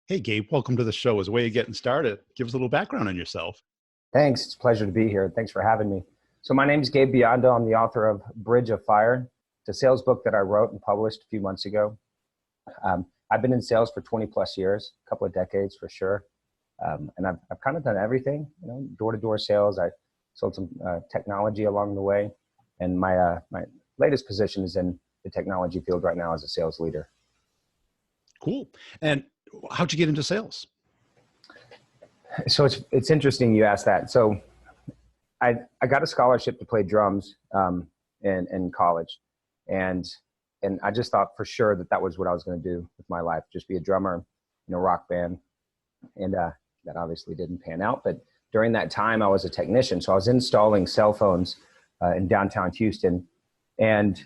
Hey, Gabe, welcome to the show. As a way of getting started, give us a little background on yourself. Thanks. It's a pleasure to be here. Thanks for having me. So my name is Gabe Biondo. I'm the author of Bridge of Fire. It's a sales book that I wrote and published a few months ago. I've been in sales for 20 plus years, a couple of decades for sure. And I've kind of done everything, door-to-door sales. I sold some technology along the way. And my latest position is in the technology field right now as a sales leader. Cool. And how'd you get into sales? So it's interesting you asked that. So I got a scholarship to play drums in college. And I just thought for sure that was what I was going to do with my life, just be a drummer in a rock band. And that obviously didn't pan out. But during that time, I was a technician. So I was installing cell phones in downtown Houston. And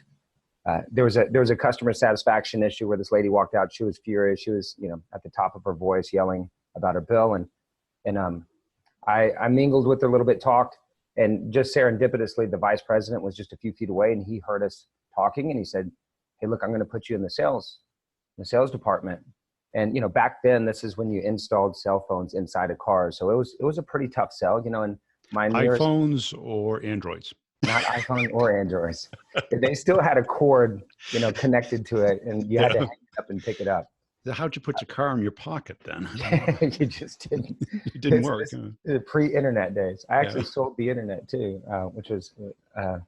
there was a customer satisfaction issue where this lady walked out. She was furious. She was, at the top of her voice yelling about her bill. And I mingled with her a little bit, talked, and just serendipitously, the vice president was just a few feet away, and he heard us talking, and he said, "Hey, look, I'm going to put you in the sales department." And back then, this is when you installed cell phones inside of cars, so it was a pretty tough sell, and my nearest iPhones or Androids? Not iPhone or Androids. They still had a cord, connected to it, and you had to hang it up and pick it up. How'd you put your car in your pocket then? You just didn't. It didn't work. The pre-internet days. I actually sold the internet too, which was a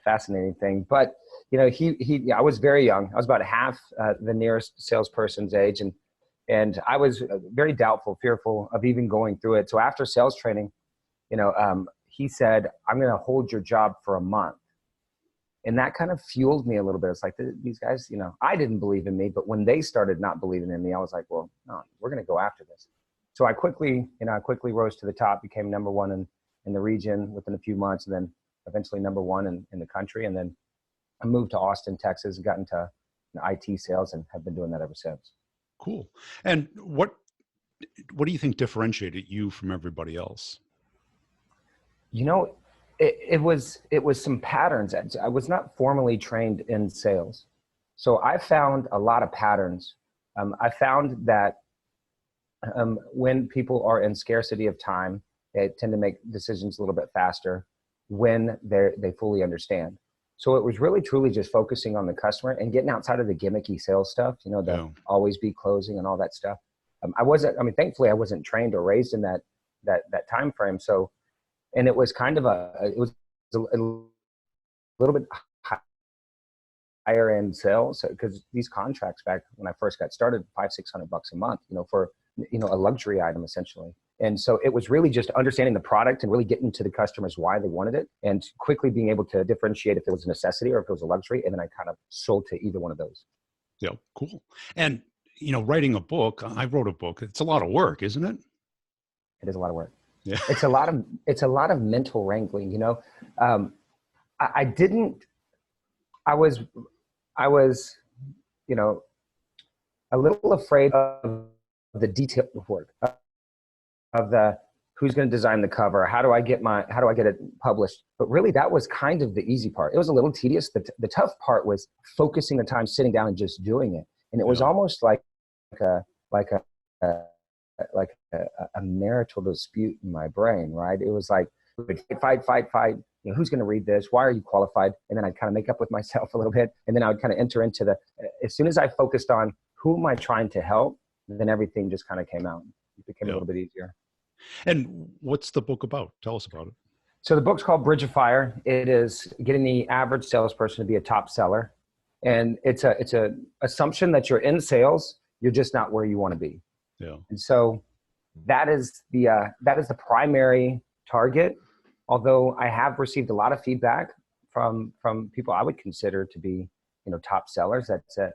fascinating thing. But I was very young. I was about half the nearest salesperson's age, and I was very doubtful, fearful of even going through it. So after sales training, he said, "I'm going to hold your job for a month." And that kind of fueled me a little bit. It's like these guys, I didn't believe in me, but when they started not believing in me, I was like, well, no, we're going to go after this. So I quickly rose to the top, became number one in the region within a few months, and then eventually number one in the country. And then I moved to Austin, Texas, and got into IT sales and have been doing that ever since. Cool. And what do you think differentiated you from everybody else? It was some patterns. I was not formally trained in sales. So I found a lot of patterns. I found that when people are in scarcity of time, they tend to make decisions a little bit faster when they fully understand. So it was really truly just focusing on the customer and getting outside of the gimmicky sales stuff, always be closing and all that stuff. Thankfully I wasn't trained or raised in that time frame. So, and it was kind of a little bit higher end sales, because these contracts back when I first got started, $500-600 a month, for a luxury item essentially. And so it was really just understanding the product and really getting to the customers why they wanted it, and quickly being able to differentiate if it was a necessity or if it was a luxury. And then I kind of sold to either one of those. Yeah, cool. And writing a book, I wrote a book. It's a lot of work, isn't it? It is a lot of work. Yeah. It's a lot of mental wrangling, I was a little afraid of the detailed work of the who's going to design the cover, how do I get it published. But really that was kind of the easy part. It was a little tedious. The tough part was focusing the time, sitting down and just doing it. And it was almost like a marital dispute in my brain, right? It was like, fight. Who's going to read this? Why are you qualified? And then I'd kind of make up with myself a little bit. And then I would kind of enter into as soon as I focused on who am I trying to help, then everything just kind of came out. It became a little bit easier. And what's the book about? Tell us about it. So the book's called Bridge of Fire. It is getting the average salesperson to be a top seller. And it's a assumption that you're in sales, you're just not where you want to be. Yeah. And so that is the primary target. Although I have received a lot of feedback from people I would consider to be, top sellers. It's a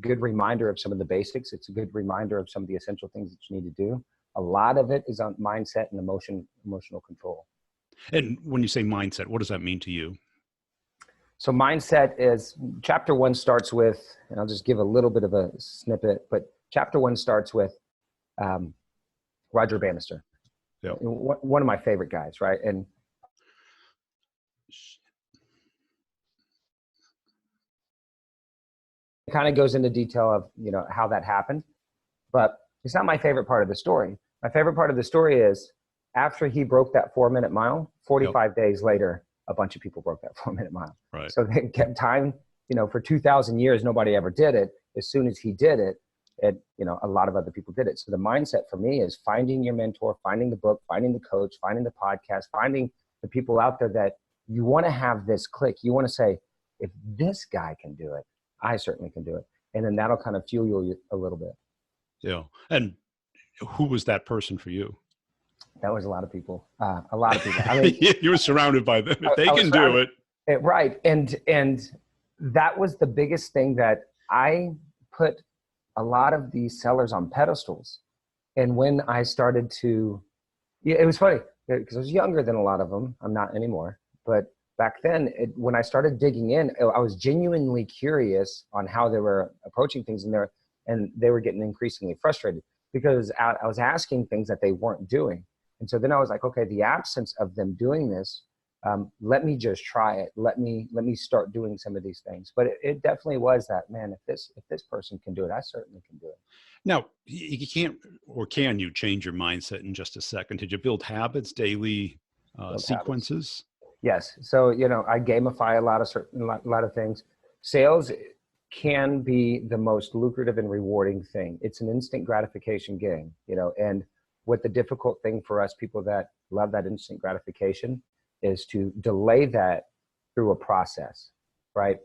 good reminder of some of the basics. It's a good reminder of some of the essential things that you need to do. A lot of it is on mindset and emotional control. And when you say mindset, what does that mean to you? So mindset is, chapter 1 starts with, and I'll just give a little bit of a snippet, but chapter 1 starts with Roger Bannister. Yeah. One of my favorite guys, right? And it kind of goes into detail of, how that happened. But it's not my favorite part of the story. My favorite part of the story is after he broke that 4-minute mile, 45 days later, a bunch of people broke that 4-minute mile. Right. So they kept time, you know, for 2,000 years, nobody ever did it. As soon as he did it, you know, a lot of other people did it. So the mindset for me is finding your mentor, finding the book, finding the coach, finding the podcast, finding the people out there that you want to have this click. You want to say, if this guy can do it, I certainly can do it. And then that'll kind of fuel you a little bit. Yeah. And who was that person for you? That was a lot of people. A lot of people. I mean, you were surrounded by them. If they can do it. Right. And that was the biggest thing, that I put a lot of these sellers on pedestals. And when I started to, it was funny because I was younger than a lot of them. I'm not anymore. But back then, when I started digging in, I was genuinely curious on how they were approaching things, and they were getting increasingly frustrated because I was asking things that they weren't doing. And so then I was like, okay, the absence of them doing this, let me just try it. Let me start doing some of these things. But it definitely was that, man, if this person can do it, I certainly can do it. Now, you can't, or can you change your mindset in just a second? Did you build habits, daily sequences? Habits. Yes. So, you know, I gamify a lot of things. Sales can be the most lucrative and rewarding thing. It's an instant gratification game, you know, and what the difficult thing for us people that love that instant gratification is to delay that through a process, right?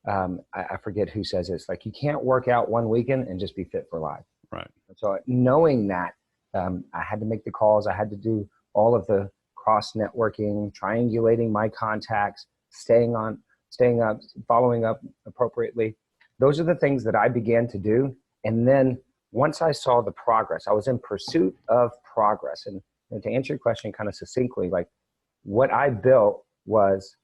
I forget who says this, like, you can't work out one weekend and just be fit for life. Right. So knowing that, I had to make the calls. I had to do all of the cross networking, triangulating my contacts, staying up, following up appropriately. Those are the things that I began to do. And then once I saw the progress, I was in pursuit of progress. And to answer your question kind of succinctly, like, what I built was,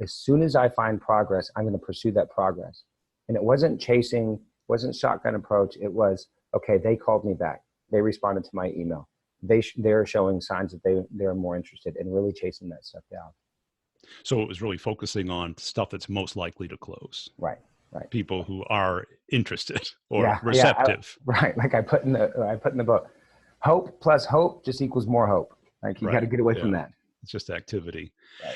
as soon as I find progress, I'm going to pursue that progress. And it wasn't chasing, wasn't shotgun approach. It was, okay, they called me back. They responded to my email. They're showing signs that they're more interested in really chasing that stuff down. So it was really focusing on stuff that's most likely to close. Right. Right. People who are interested or receptive. Right. Like I put in the book, hope plus hope just equals more hope. Like you got to get away from that. It's just activity.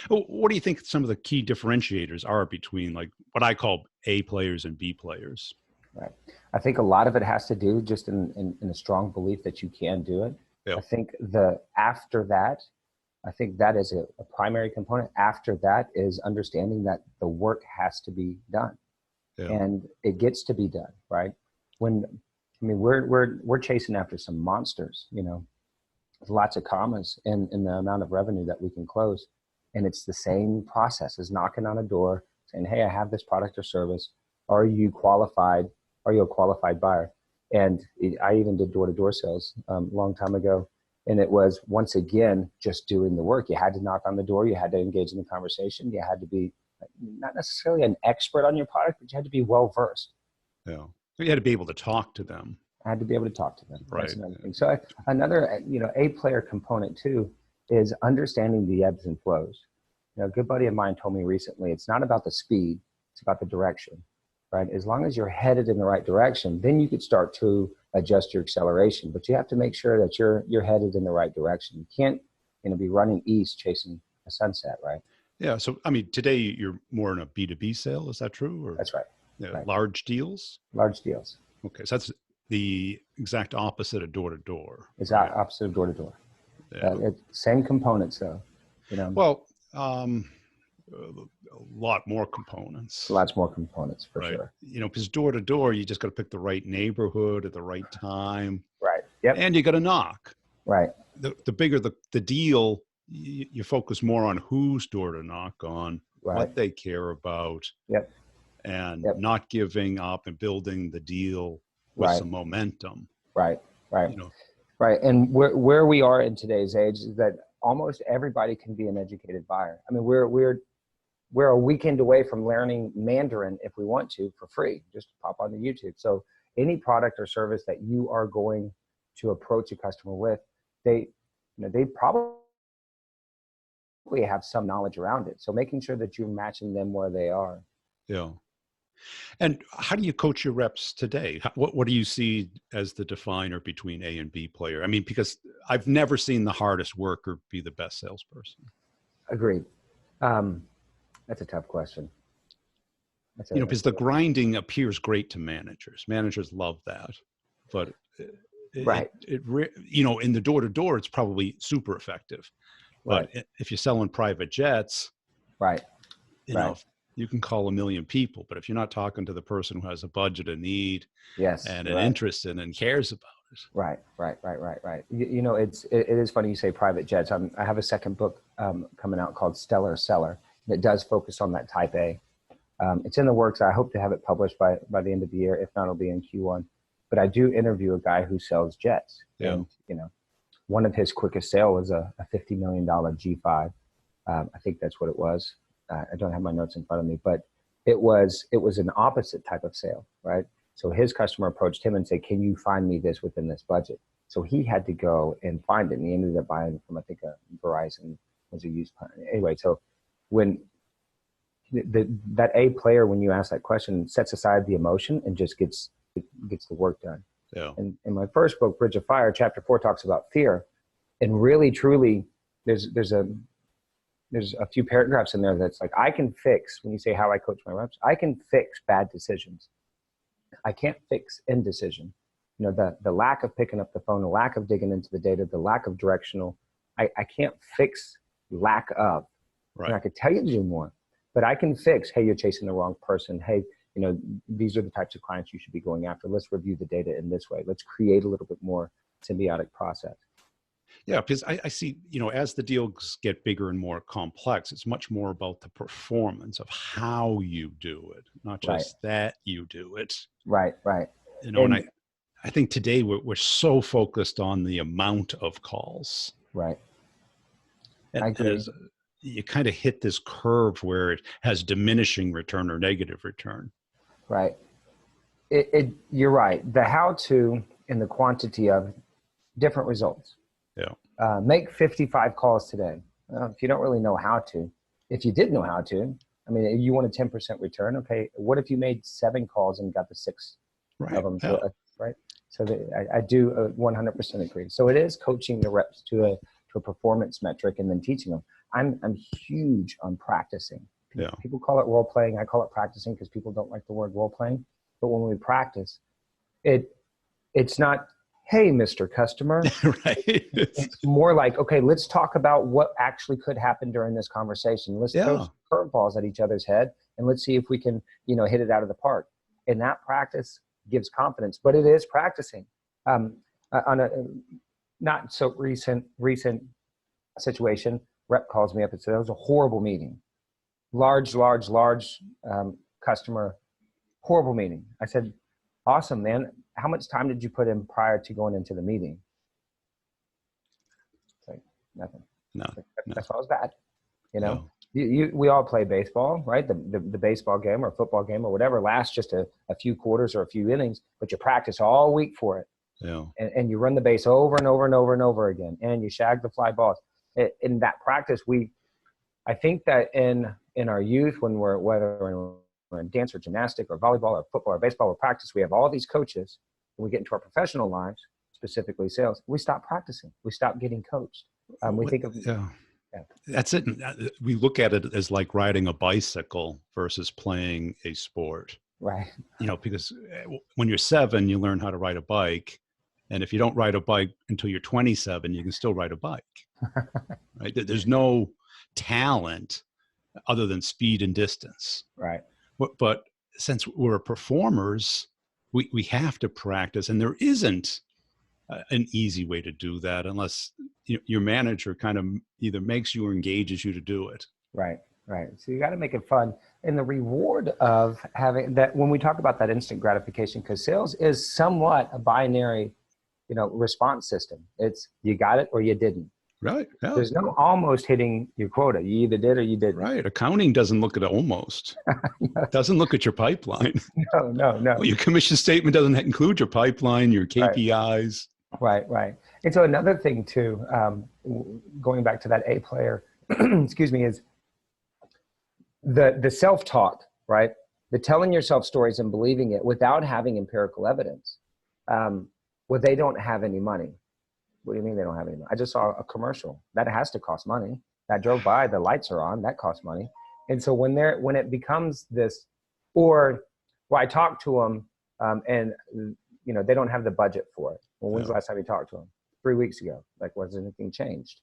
Right. What do you think some of the key differentiators are between, like, what I call A players and B players? Right. I think a lot of it has to do just in a strong belief that you can do it. Yep. I think after that, I think that is a primary component. After that is understanding that the work has to be done. Yeah. And it gets to be done, right? We're chasing after some monsters, you know, with lots of commas in the amount of revenue that we can close. And it's the same process as knocking on a door saying, hey, I have this product or service. Are you qualified? Are you a qualified buyer? And I even did door-to-door sales a long time ago. And it was, once again, just doing the work. You had to knock on the door. You had to engage in the conversation. You had to be not necessarily an expert on your product, but you had to be well-versed. Yeah. You had to be able to talk to them. I had to be able to talk to them. Right. That's another thing. So another, A player component too is understanding the ebbs and flows. You know, a good buddy of mine told me recently, it's not about the speed, it's about the direction, right? As long as you're headed in the right direction, then you could start to adjust your acceleration, but you have to make sure that you're headed in the right direction. You can't, be running east chasing a sunset, right? Yeah. So, today you're more in a B2B sale. Is that true? Or, that's right. Yeah, right. Large deals? Large deals. Okay. So that's the exact opposite of door-to-door. It's opposite of door-to-door. Yeah. Same components though, Well, a lot more components. Lots more components for sure. Because door-to-door, you just got to pick the right neighborhood at the right time. Right. Yep. And you got to knock. Right. The bigger the deal, you focus more on whose door to knock on, right, what they care about, yep, and not giving up and building the deal with some momentum. Right. Right. Right. And where we are in today's age is that almost everybody can be an educated buyer. We're a weekend away from learning Mandarin if we want to for free. Just pop on the YouTube. So any product or service that you are going to approach a customer with, they probably have some knowledge around it. So making sure that you're matching them where they are. Yeah. And how do you coach your reps today? What do you see as the definer between A and B player? I mean, because I've never seen the hardest worker be the best salesperson. Agreed. That's a tough question. Because the grinding appears great to managers. Managers love that, but right. In the door-to-door, it's probably super effective. But if you're selling private jets, right, you can call 1 million people, but if you're not talking to the person who has a budget, a need, and an interest in and cares about it. Right. It is funny you say private jets. I have a second book coming out called Stellar Seller that does focus on that type A. It's in the works. I hope to have it published by the end of the year. If not, it'll be in Q1. But I do interview a guy who sells jets. Yeah. And, one of his quickest sale was a $50 million G5. I think that's what it was. I don't have my notes in front of me, but it was an opposite type of sale, right? So his customer approached him and said, can you find me this within this budget? So he had to go and find it. And he ended up buying from, I think, Verizon was a used plan. Anyway, so when that A player, when you ask that question, sets aside the emotion and just gets the work done. Yeah. And in my first book, Bridge of Fire, chapter 4 talks about fear. And really, truly, there's a few paragraphs in there that's like, I can fix, when you say how I coach my reps, I can fix bad decisions. I can't fix indecision. The lack of picking up the phone, the lack of digging into the data, the lack of directional. I can't fix lack of. Right. And I could tell you to do more, but I can fix, hey, you're chasing the wrong person. Hey, these are the types of clients you should be going after. Let's review the data in this way. Let's create a little bit more symbiotic process. Yeah, because I see, as the deals get bigger and more complex, it's much more about the performance of how you do it, not just that you do it. Right. And I think today we're so focused on the amount of calls. Right. And you kind of hit this curve where it has diminishing return or negative return. Right. You're right. The how-to and the quantity of different results. Yeah. Make 55 calls today. If you don't really know how to, if you did know how to, I mean, you want a 10% return. Okay. What if you made 7 calls and got the 6 of them? Yeah. Right. So I do 100% agree. So it is coaching the reps to a performance metric and then teaching them. I'm huge on practicing. Yeah. People call it role playing. I call it practicing because people don't like the word role playing. But when we practice, it's not, hey, Mr. Customer. Right. It's more like, okay, let's talk about what actually could happen during this conversation. Let's throw curveballs at each other's head and let's see if we can, hit it out of the park. And that practice gives confidence, but it is practicing. On a not so recent situation, rep calls me up and said, it was a horrible meeting. Large customer, horrible meeting. I said, awesome, man. How much time did you put in prior to going into the meeting? It's like, nothing. No. That's why it was bad. No. We all play baseball, right? The baseball game or football game or whatever lasts just a few quarters or a few innings, but you practice all week for it. Yeah. And you run the base over and over and over and over again, and you shag the fly balls. In that practice, I think that in our youth, whether we're in dance or gymnastic or volleyball or football or baseball or practice, we have all these coaches. When we get into our professional lives, specifically sales, we stop practicing. We stop getting coached. We think of That's it. We look at it as like riding a bicycle versus playing a sport. Right. Because when you're 7, you learn how to ride a bike. And if you don't ride a bike until you're 27, you can still ride a bike. Right? There's no talent other than speed and distance. Right. But since we're performers, we have to practice, and there isn't an easy way to do that unless your manager kind of either makes you or engages you to do it. Right. So you got to make it fun. And the reward of having that, when we talk about that instant gratification, because sales is somewhat a binary, response system. It's you got it or you didn't. Right. Yeah. There's no almost hitting your quota. You either did or you didn't. Right. Accounting doesn't look at almost. Doesn't look at your pipeline. No. Well, your commission statement doesn't include your pipeline, your KPIs. Right. And so another thing too, going back to that A player, excuse me, is the self-talk, right? the telling yourself stories and believing it without having empirical evidence. Well, they don't have any money. What do you mean they don't have any money? I just saw a commercial that has to cost money. That drove by, the lights are on, that costs money. And so when it becomes this, or well, I talk to them and you know, they don't have the budget for it. Well, when's the last time you talked to them? 3 weeks ago. Like, was anything changed?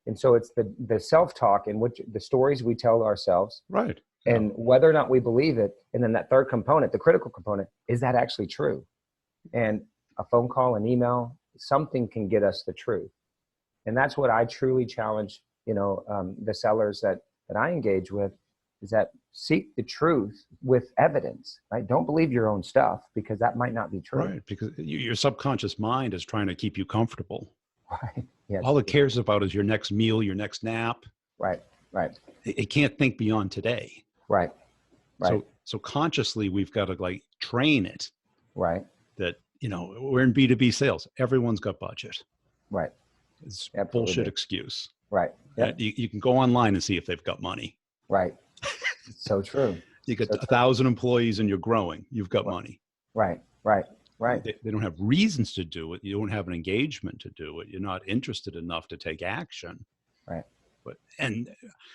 And so it's the self-talk in which the stories we tell ourselves, right? And whether or not we believe it. And then that third component, the critical component, is that actually true? And a phone call, an email, something can get us the truth. And that's what I truly challenge, you know, the sellers that I engage with, is that seek the truth with evidence, right? Don't believe your own stuff, because that might not be true. Right, because your subconscious mind is trying to keep you comfortable. Right. Yes. All it cares about is your next meal, your next nap. Right. Right. It can't think beyond today. Right. Right. So consciously, we've got to like train it. Right. That, you know, we're in B2B sales. Everyone's got budget. Right. It's a bullshit excuse. Right. Yep. You can go online and see if they've got money. Right. So true. You got 1,000 employees and you're growing. You've got money. Right. Right. Right. They don't have reasons to do it. You don't have an engagement to do it. You're not interested enough to take action. Right. And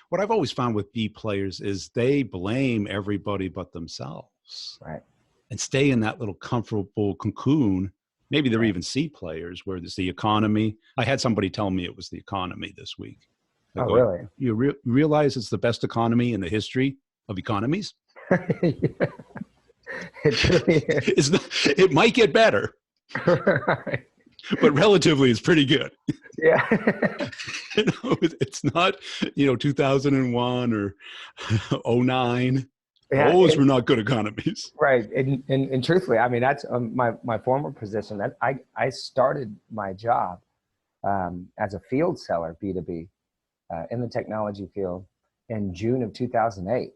what I've always found with B players is they blame everybody but themselves. Right. And stay in that little comfortable cocoon. Maybe they're even C players where there's the economy. I had somebody tell me it was the economy this week. Oh, really? You realize it's the best economy in the history of economies? It really is. It might get better. Right. But relatively, it's pretty good. Yeah. You know, it's not, you know, 2001 or 09. Yeah, Those were not good economies. Right. And truthfully, I mean, that's my former position. That I started my job as a field seller, B2B, in the technology field in June of 2008.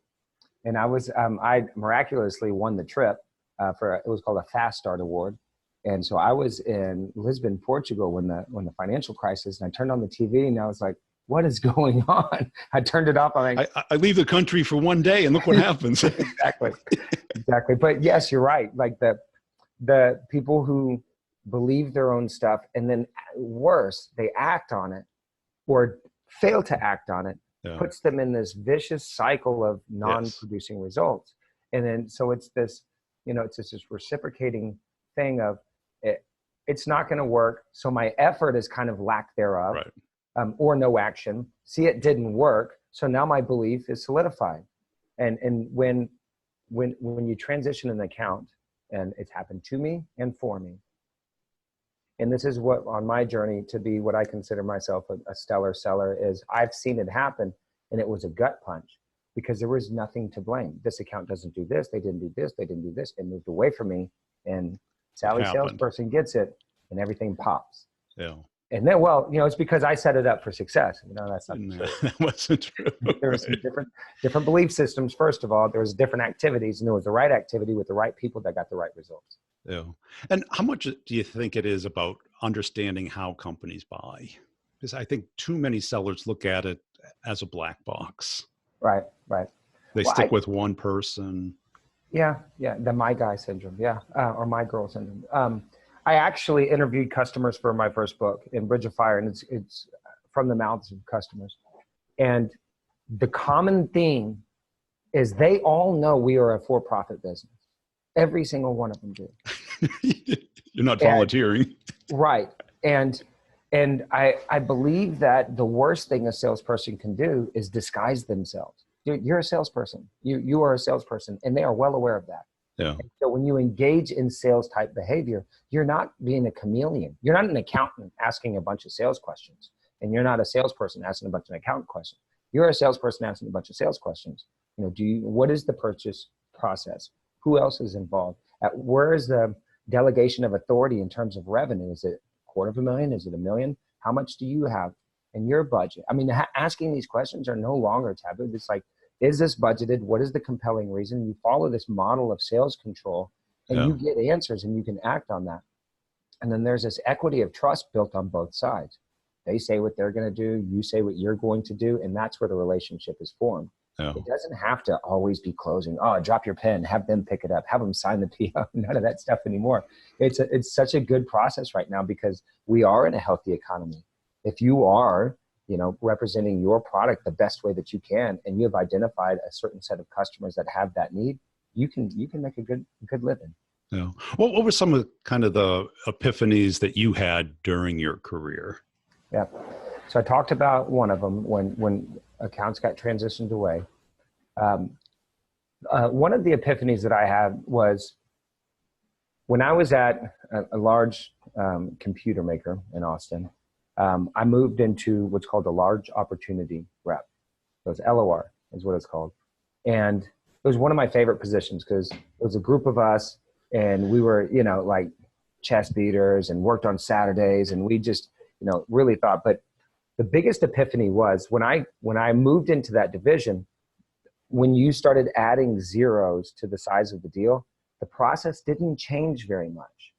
And I miraculously won the trip it was called a Fast Start Award. And so I was in Lisbon, Portugal when the financial crisis, and I turned on the TV and I was like, what is going on? I turned it off. I'm like, I leave the country for one day and look what happens. Exactly. But yes, you're right. Like the people who believe their own stuff, and then worse, they act on it or fail to act on it, puts them in this vicious cycle of non-producing results. And then, so it's this, you know, it's this reciprocating thing of it's not going to work. So my effort is kind of lack thereof. Right. Or no action. See, it didn't work. So now my belief is solidified. And when you transition an account, and it's happened to me and for me, and this is what on my journey to be what I consider myself a stellar seller is, I've seen it happen, and it was a gut punch because there was nothing to blame. This account doesn't do this. They didn't do this. They didn't do this. It moved away from me, and Sally salesperson gets it, and everything pops. Yeah. And then, well, you know, it's because I set it up for success. You know, that's not true. That wasn't true. There were some different belief systems. First of all, there was different activities, and there was the right activity with the right people that got the right results. Yeah. And how much do you think it is about understanding how companies buy? Because I think too many sellers look at it as a black box. Right. Right. They stick with one person. Yeah. Yeah. The my guy syndrome. Yeah. Or my girl syndrome. I actually interviewed customers for my first book in Bridge of Fire, and it's from the mouths of customers. And the common theme is they all know we are a for-profit business. Every single one of them do. You're not volunteering. Right. And I believe that the worst thing a salesperson can do is disguise themselves. You're a salesperson. You are a salesperson, and they are well aware of that. Yeah. And so when you engage in sales type behavior, you're not being a chameleon. You're not an accountant asking a bunch of sales questions, and you're not a salesperson asking a bunch of accountant questions. You're a salesperson asking a bunch of sales questions. You know, what is the purchase process? Who else is involved? Where is the delegation of authority in terms of revenue? Is it $250,000? Is it $1 million? How much do you have in your budget? I mean, asking these questions are no longer taboo. It's like, is this budgeted? What is the compelling reason? You follow this model of sales control, and you get answers, and you can act on that. And then there's this equity of trust built on both sides. They say what they're going to do. You say what you're going to do. And that's where the relationship is formed. Yeah. It doesn't have to always be closing. Oh, drop your pen, have them pick it up, have them sign the PO. None of that stuff anymore. It's such a good process right now because we are in a healthy economy. If you are, representing your product the best way that you can, and you have identified a certain set of customers that have that need, you can make a good living. Yeah. What were some of kind of the epiphanies that you had during your career? Yeah. So I talked about one of them when accounts got transitioned away. One of the epiphanies that I had was when I was at a large computer maker in Austin. I moved into what's called a large opportunity rep. So it's LOR is what it's called. And it was one of my favorite positions because it was a group of us and we were, like chest beaters and worked on Saturdays, and we just, really thought. But the biggest epiphany was when I moved into that division, when you started adding zeros to the size of the deal, the process didn't change very much.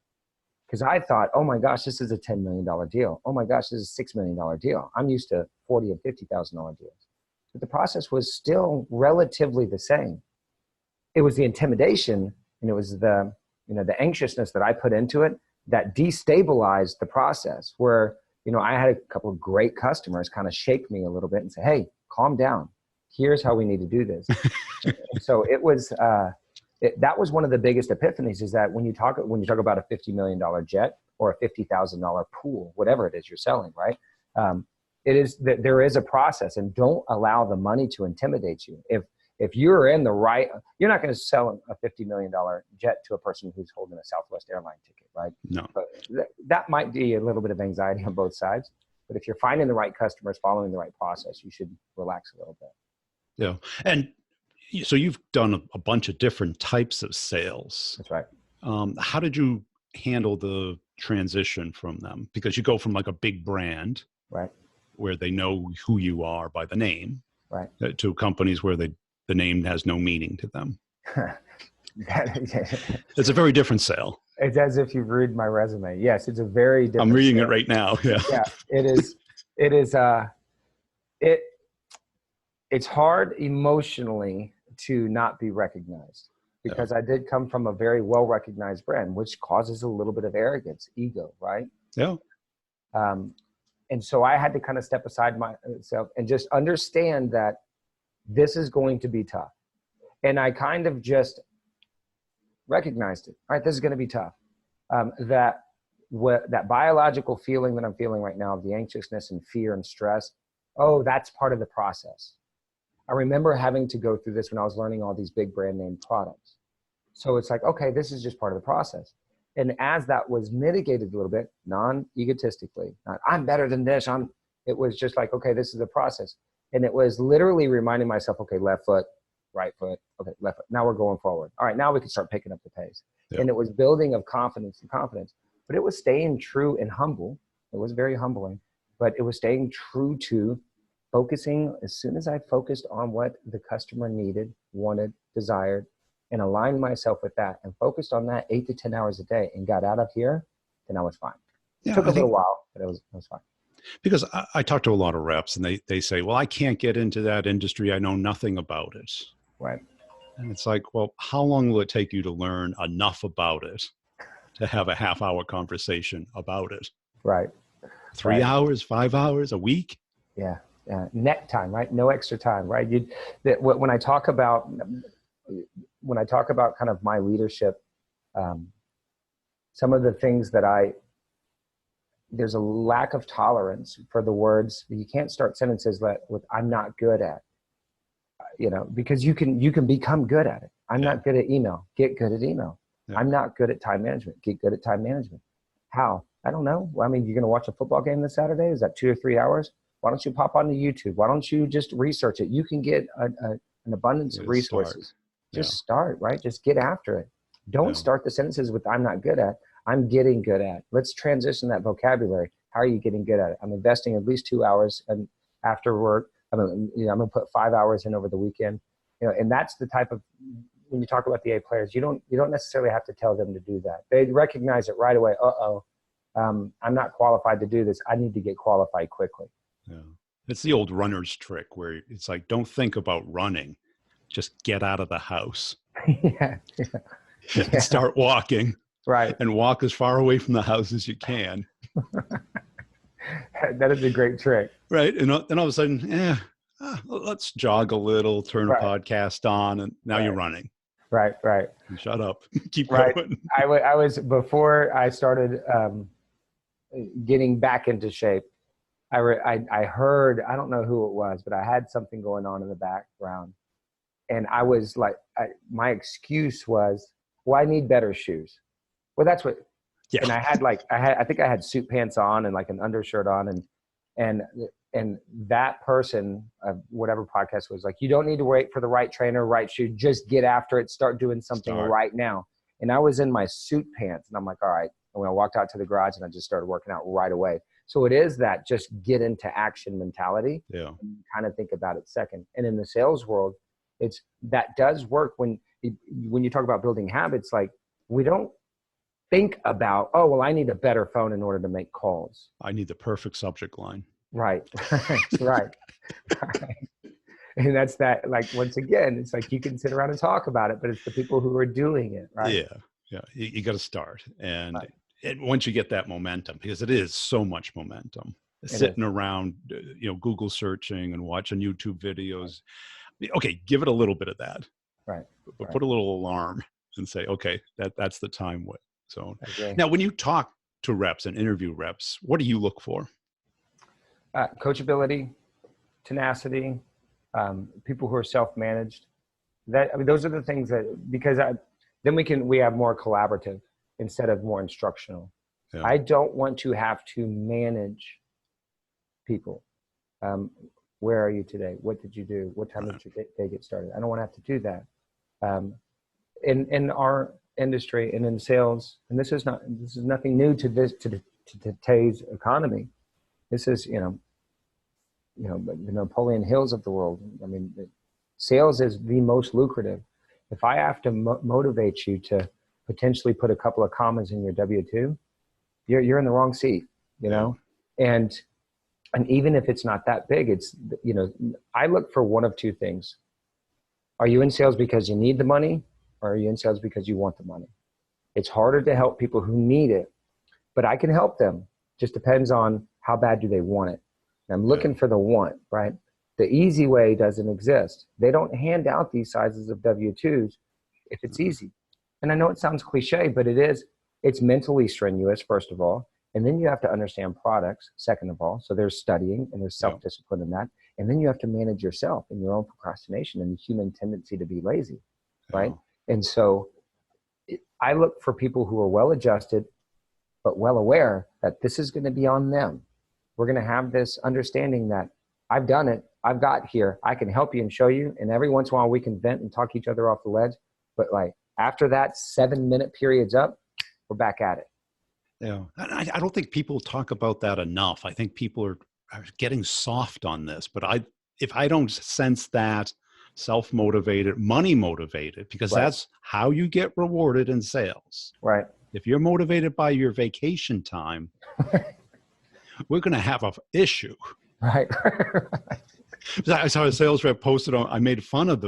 Because I thought, oh my gosh, this is a $10 million deal. Oh my gosh, this is a $6 million deal. I'm used to $40,000 and $50,000 deals. But the process was still relatively the same. It was the intimidation and it was the anxiousness that I put into it that destabilized the process, where I had a couple of great customers kind of shake me a little bit and say, hey, calm down. Here's how we need to do this. And so it was, that was one of the biggest epiphanies, is that when you talk about a $50 million jet or a $50,000 pool, whatever it is you're selling, right? It is that there is a process, and don't allow the money to intimidate you. If you're in the right, you're not going to sell a $50 million jet to a person who's holding a Southwest airline ticket, right? No. But that might be a little bit of anxiety on both sides. But if you're finding the right customers, following the right process, you should relax a little bit. Yeah. And so you've done a bunch of different types of sales. That's right. How did you handle the transition from them? Because you go from like a big brand, right, where they know who you are by the name, right, to companies where the name has no meaning to them. It's a very different sale. It's as if you've read my resume. Yes, it's a very different I'm reading sale. it right now. Yeah. Yeah, it is. It's hard emotionally to not be recognized, because I did come from a very well-recognized brand, which causes a little bit of arrogance, ego, right? Yeah. And so I had to kind of step aside myself and just understand that this is going to be tough. And I kind of just recognized it. All right, this is going to be tough. That biological feeling that I'm feeling right now, of the anxiousness and fear and stress, that's part of the process. I remember having to go through this when I was learning all these big brand name products. So it's like, okay, this is just part of the process. And as that was mitigated a little bit, non-egotistically, not I'm better than this, it was just like, okay, this is the process. And it was literally reminding myself, okay, left foot, right foot, okay, left foot. Now we're going forward. All right, now we can start picking up the pace. Yeah. And it was building of confidence, but it was staying true and humble. It was very humbling, but it was staying true to focusing. As soon as I focused on what the customer needed, wanted, desired, and aligned myself with that and focused on that 8 to 10 hours a day and got out of here, then I was fine. It took a little while, but it was fine. Because I talk to a lot of reps and they say, well, I can't get into that industry. I know nothing about it. Right. And it's like, well, how long will it take you to learn enough about it to have a half-hour conversation about it? Right. 3 hours, 5 hours, a week? Yeah. Net time, right? No extra time, right? When I talk about kind of my leadership, some of the things that there's a lack of tolerance for the words. You can't start sentences with "I'm not good at," because you can become good at it. I'm not good at email. Get good at email. Yeah. I'm not good at time management. Get good at time management. How? I don't know. Well, I mean, you're going to watch a football game this Saturday? Is that 2 or 3 hours? Why don't you pop onto YouTube? Why don't you just research it? You can get an abundance of resources. Just start, right? Just get after it. Don't start the sentences with "I'm not good at." I'm getting good at. Let's transition that vocabulary. How are you getting good at it? I'm investing at least 2 hours and after work. I'm going to put 5 hours in over the weekend. And that's the type of, when you talk about the A players, you don't necessarily have to tell them to do that. They recognize it right away. I'm not qualified to do this. I need to get qualified quickly. Yeah. It's the old runner's trick where it's like, don't think about running, just get out of the house. Yeah. And start walking. Right. And walk as far away from the house as you can. That is a great trick. Right. And then all of a sudden, let's jog a little, turn a podcast on, and now you're running. Right. And shut up. Keep right. going. I was, before I started getting back into shape, I heard, I don't know who it was, but I had something going on in the background. And I was like, my excuse was, well, I need better shoes. Well, that's what, yeah. And I think I had suit pants on and like an undershirt on, and that person of whatever podcast was like, you don't need to wait for the right trainer, right shoe, just get after it, start doing something right now. And I was in my suit pants and I'm like, all right. And when I walked out to the garage and I just started working out right away. So it is that just get into action mentality. Yeah. And kind of think about it second. And in the sales world, that does work when you talk about building habits. Like, we don't think about, oh, well, I need a better phone in order to make calls. I need the perfect subject line. Right. Right. And that's that, like, once again, it's like you can sit around and talk about it, but it's the people who are doing it, right? Yeah. You got to start. And once you get that momentum, because it is so much momentum, sitting around, Google searching and watching YouTube videos. Okay, give it a little bit of that. Right. But put a little alarm and say, okay, that's the time zone. Okay. Now, when you talk to reps and interview reps, what do you look for? Coachability, tenacity, people who are self-managed. Those are the things that, because then we have more collaborative instead of more instructional. Yeah. I don't want to have to manage people. Where are you today? What did you do? What time did your day get started? I don't want to have to do that. In our industry and in sales, and this is nothing new to today's economy. This is, the Napoleon Hills of the world. I mean, sales is the most lucrative. If I have to motivate you to potentially put a couple of commas in your W-2, you're in the wrong seat, And even if it's not that big, I look for one of two things. Are you in sales because you need the money, or are you in sales because you want the money? It's harder to help people who need it, but I can help them. Just depends on how bad do they want it. And I'm looking for the want, right? The easy way doesn't exist. They don't hand out these sizes of W-2s if it's easy. And I know it sounds cliche, but it's mentally strenuous, first of all. And then you have to understand products, second of all. So there's studying and there's self-discipline in that. And then you have to manage yourself and your own procrastination and the human tendency to be lazy, right? And so I look for people who are well-adjusted, but well aware that this is going to be on them. We're going to have this understanding that I've done it, I've got here, I can help you and show you. And every once in a while we can vent and talk each other off the ledge. But like after that 7-minute period's up, we're back at it. Yeah. I don't think people talk about that enough. I think people are getting soft on this, but if I don't sense that self-motivated, money motivated, because that's how you get rewarded in sales. Right. If you're motivated by your vacation time, we're going to have an issue. Right. I saw a sales rep posted I made fun of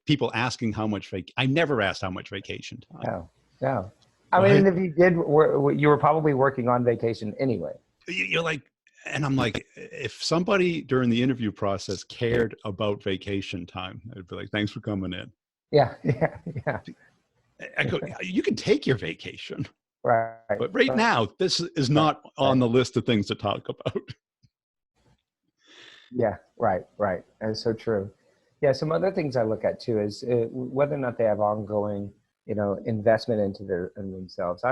people asking how much I never asked how much vacation time. No. I mean, if you did, you were probably working on vacation anyway. You're like, and I'm like, if somebody during the interview process cared about vacation time, I'd be like, thanks for coming in. Yeah. I go, you can take your vacation. Right. But right now, this is not on the list of things to talk about. Yeah, right. That's so true. Yeah, some other things I look at too is whether or not they have ongoing investment into themselves.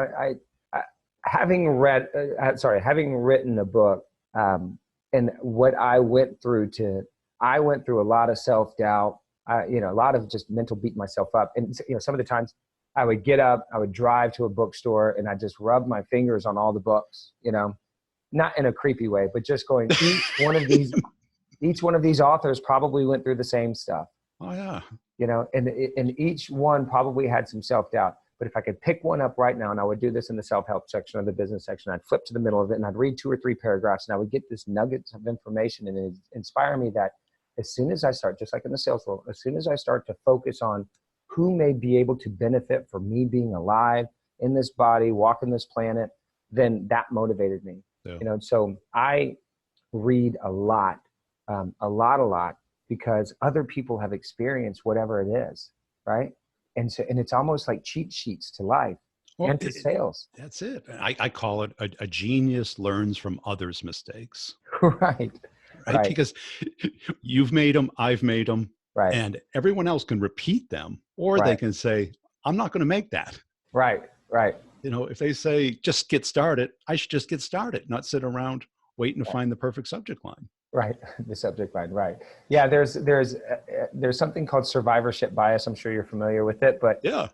Having written a book, and what I went through a lot of self-doubt, a lot of just mental beating myself up. And, some of the times I would get up, I would drive to a bookstore and I just rub my fingers on all the books, not in a creepy way, but just going, each one of these authors probably went through the same stuff. Oh yeah. And each one probably had some self-doubt, But if I could pick one up right now, and I would do this in the self-help section or the business section, I'd flip to the middle of it and I'd read 2 or 3 paragraphs, and I would get this nuggets of information, and it inspire me that as soon as I start, just like in the sales world, as soon as I start to focus on who may be able to benefit from me being alive in this body, walking this planet, then that motivated me. Yeah. You know, so I read a lot, because other people have experienced whatever it is, right? And so, and it's almost like cheat sheets to life and to sales. That's it. I call it a genius learns from others' mistakes. Right. Because you've made them, I've made them, and everyone else can repeat them, or they can say, I'm not going to make that. Right. You know, if they say, just get started, I should just get started, not sit around waiting to find the perfect subject line. Right. The subject line. Right. Yeah. There's something called survivorship bias. I'm sure you're familiar with it, but yeah.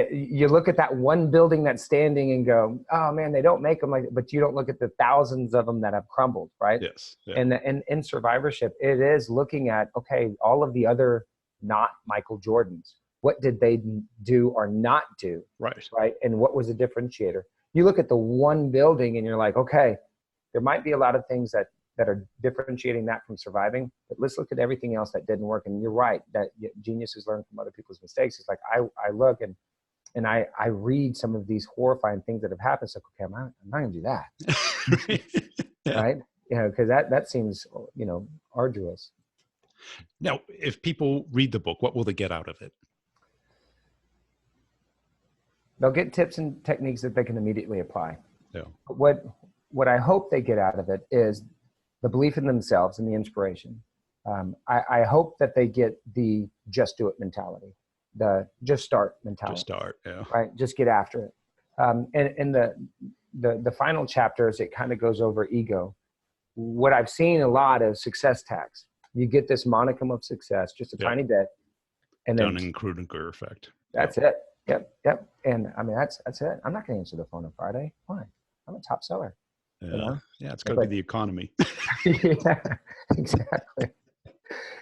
You look at that one building that's standing and go, oh man, they don't make them like, but you don't look at the thousands of them that have crumbled. Right. Yes. Yeah. And in survivorship, it is looking at, okay, all of the other not Michael Jordans, what did they do or not do? Right. And what was the differentiator? You look at the one building and you're like, okay, there might be a lot of things that are differentiating that from surviving, but let's look at everything else that didn't work. And you're right, that geniuses learn from other people's mistakes. It's like, I look and I read some of these horrifying things that have happened. It's like, okay, I'm not going to do that. Yeah. Right. You know, because that seems, you know, arduous. Now, if people read the book, what will they get out of it? They'll get tips and techniques that they can immediately apply. Yeah. What I hope they get out of it is the belief in themselves and the inspiration. I hope that they get the just do it mentality, the just start mentality. Just start, yeah. Right, just get after it. And the final chapters, it kind of goes over ego. What I've seen a lot is success tax. You get this monicum of success, just a tiny bit, and then Dunning-Kruger effect. That's it. Yep. And I mean, that's it. I'm not going to answer the phone on Friday. Why? I'm a top seller. Yeah, you know? Yeah, it's got to be the economy. Yeah, exactly.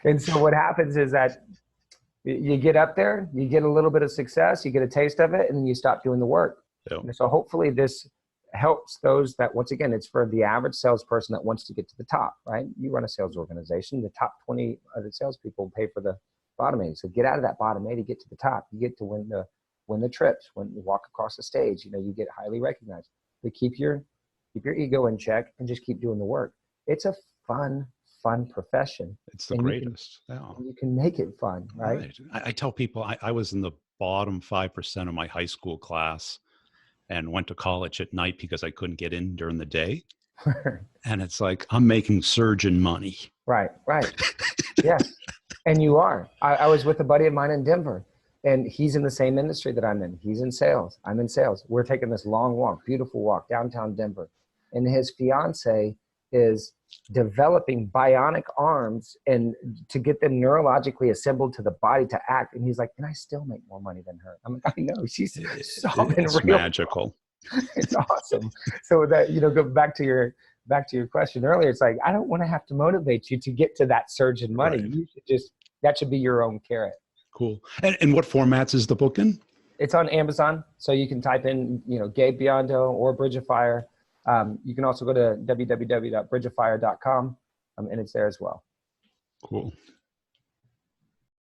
And so what happens is that you get up there, you get a little bit of success, you get a taste of it, and then you stop doing the work. Yeah. And so hopefully this helps those that, once again, it's for the average salesperson that wants to get to the top, right? You run a sales organization, the top 20 of the salespeople pay for the bottom 80. So get out of that bottom 80, get to the top. You get to win the trips, when you walk across the stage, you know, you get highly recognized. But keep your ego in check and just keep doing the work. It's a fun profession. It's the greatest. You can make it fun, right? I tell people I was in the bottom 5% of my high school class and went to college at night because I couldn't get in during the day. And it's like, I'm making surgeon money. Right. Yeah. And you are. I was with a buddy of mine in Denver, and he's in the same industry that I'm in. He's in sales. I'm in sales. We're taking this long walk, beautiful walk, downtown Denver. And his fiance is developing bionic arms and to get them neurologically assembled to the body to act. And he's like, and I still make more money than her. I'm like, I know, she's solving it's real magical. It's awesome. So that, you know, go back to your question earlier. It's like, I don't want to have to motivate you to get to that surgeon money. Right. You should that should be your own carrot. Cool. And what formats is the book in? It's on Amazon. So you can type in, you know, Gabe Biondo or Bridge of Fire. You can also go to www.bridgeoffire.com and it's there as well. Cool.